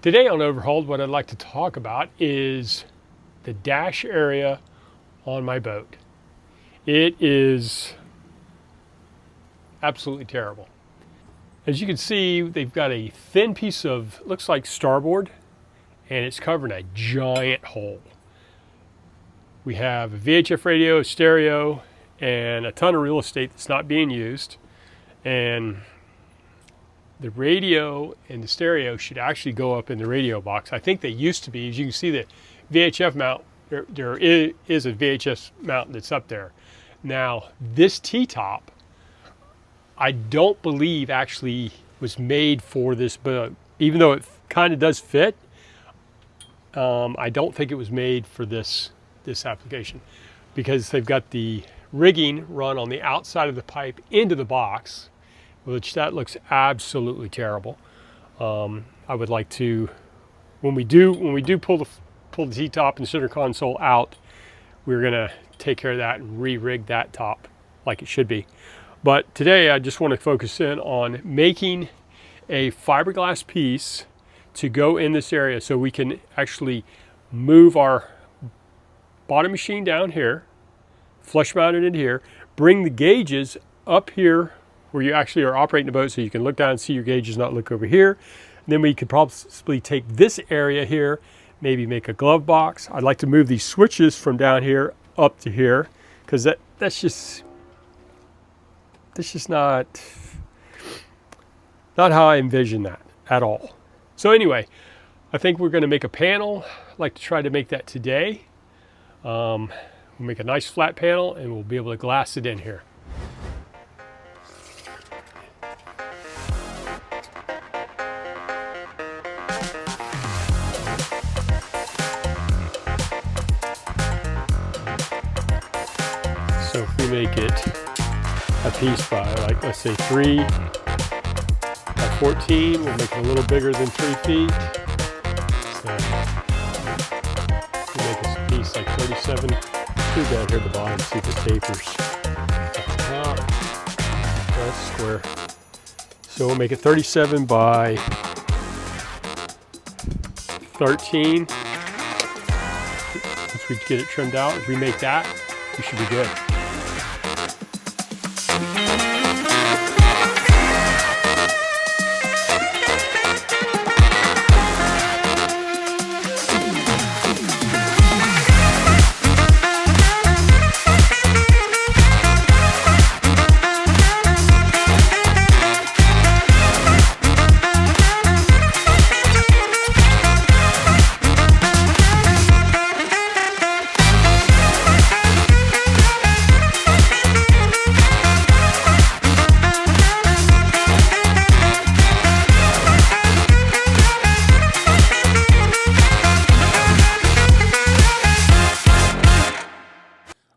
Today on Overhauled, what I'd like to talk about is the dash area on my boat. It is absolutely terrible. As you can see, they've got a thin piece of, looks like starboard, and it's covering a giant hole. We have a VHF radio, a stereo, and a ton of real estate that's not being used. And the radio and the stereo should actually go up in the radio box. I think they used to be. As you can see, the VHF mount, there is a VHF mount that's up there. Now, this T-top, I don't believe actually was made for this boat. Even though it kind of does fit, I don't think it was made for this application, because they've got the rigging run on the outside of the pipe into the box, which that looks absolutely terrible. I would like to, when we do pull the T-top and center console out, we're gonna take care of that and re-rig that top like it should be. But today I just want to focus in on making a fiberglass piece to go in this area so we can actually move our bottom machine down here, flush mount it in here, bring the gauges up here where you actually are operating the boat so you can look down and see your gauges, not look over here. And then we could probably take this area here, maybe make a glove box. I'd like to move these switches from down here up to here, because that's just not how I envision that at all. So anyway, I think we're going to make a panel. I'd like to try to make that today. We'll make a nice flat panel and we'll be able to glass it in here. So if we make it a piece by, like, let's say 3 by 14, we'll make it a little bigger than 3 feet. So we make a piece like 37. Let's go down here at the bottom, see if it tapers. That's square. So we'll make it 37 by 13. Once we get it trimmed out, if we make that, we should be good.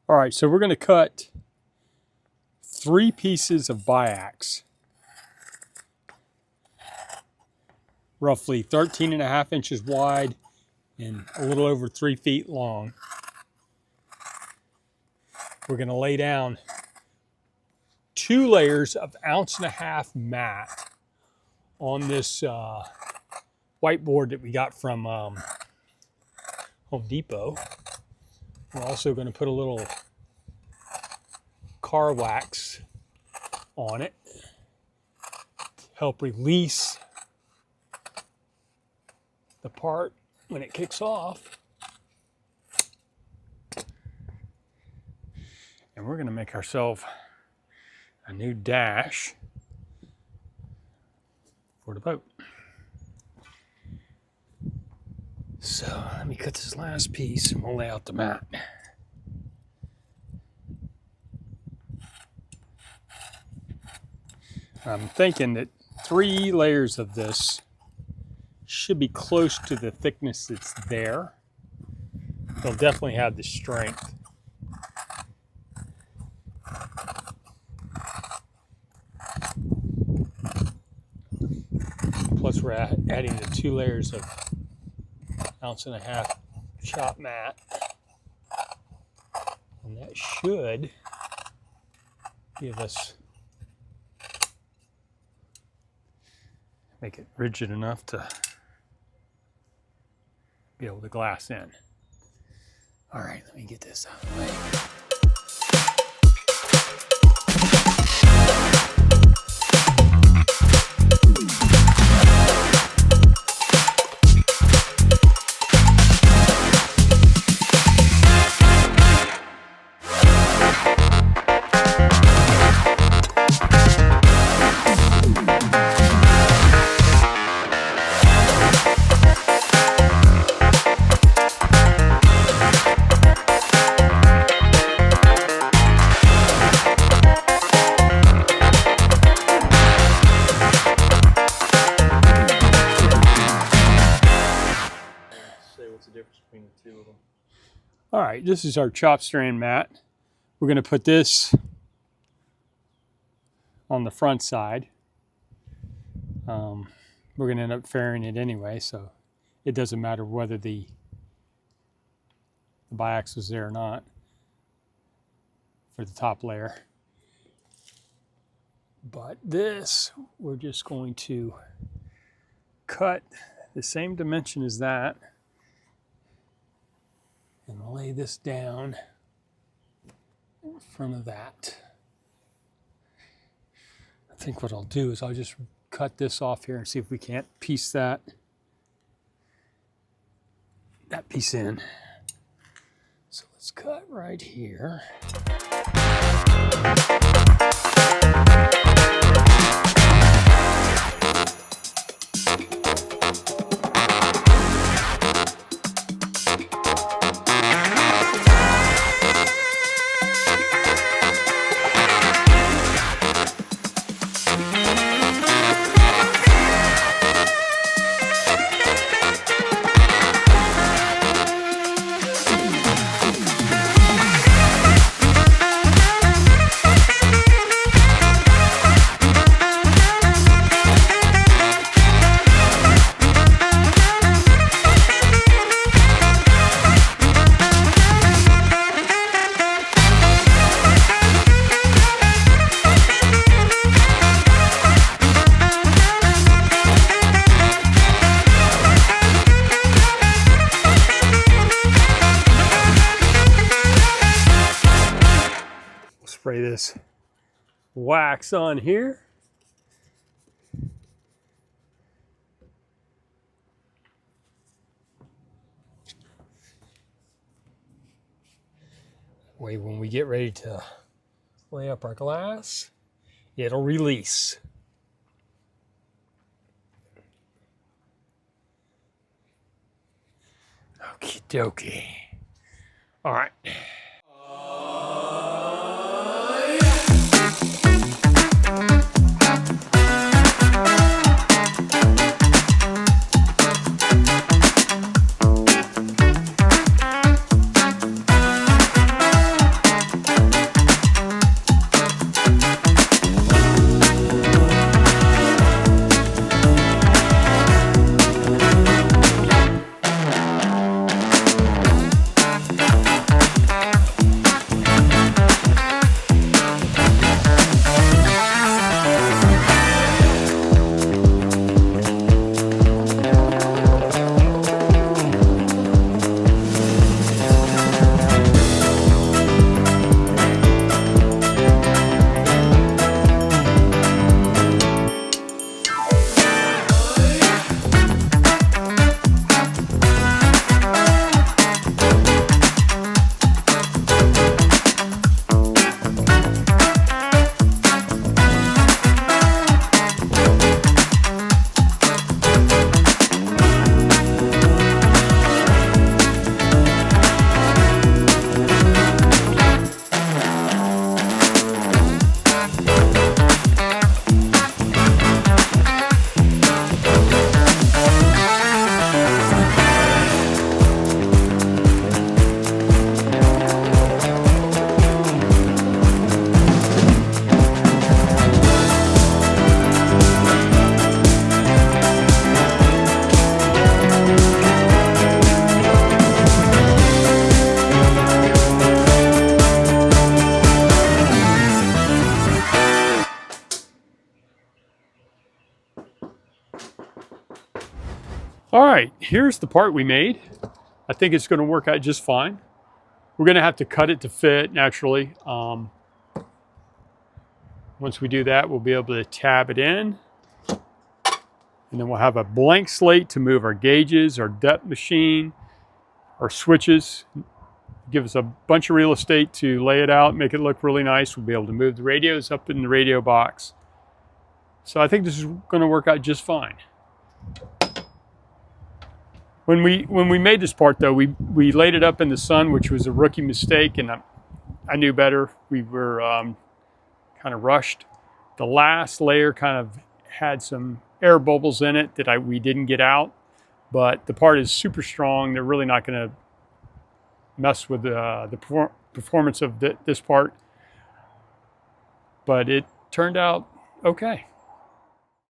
All right, so we're going to cut 3 pieces of biax, roughly 13.5 inches wide and a little over 3 feet long. We're going to lay down 2 layers of 1.5 ounce mat on this whiteboard that we got from Home Depot. We're also going to put a little car wax on it to help release the part when it kicks off. And we're going to make ourselves a new dash for the boat. So let me cut this last piece and we'll lay out the mat. I'm thinking that 3 layers of this should be close to the thickness that's there. They'll definitely have the strength. Plus we're adding the 2 layers of 1.5 ounce chop mat, and that should give us, make it rigid enough to be able to glass in. All right, let me get this out of the way. What's the difference between the two of them? All right, this is our chop strand mat. We're going to put this on the front side. We're going to end up fairing it anyway, so it doesn't matter whether the biax is there or not for the top layer. But this, we're just going to cut the same dimension as that and lay this down in front of that. I think what I'll do is I'll just cut this off here and see if we can't piece that piece in. So let's cut right here. Spray this wax on here. Way when we get ready to lay up our glass, it'll release. Okie dokie. All right. All right, here's the part we made. I think it's going to work out just fine. We're going to have to cut it to fit naturally. Once we do that, we'll be able to tab it in. And then we'll have a blank slate to move our gauges, our depth machine, our switches. Give us a bunch of real estate to lay it out, make it look really nice. We'll be able to move the radios up in the radio box. So I think this is going to work out just fine. When we made this part though, we laid it up in the sun, which was a rookie mistake, and I knew better. We were kind of rushed. The last layer kind of had some air bubbles in it that we didn't get out, but the part is super strong. They're really not going to mess with the performance of this part, but it turned out okay.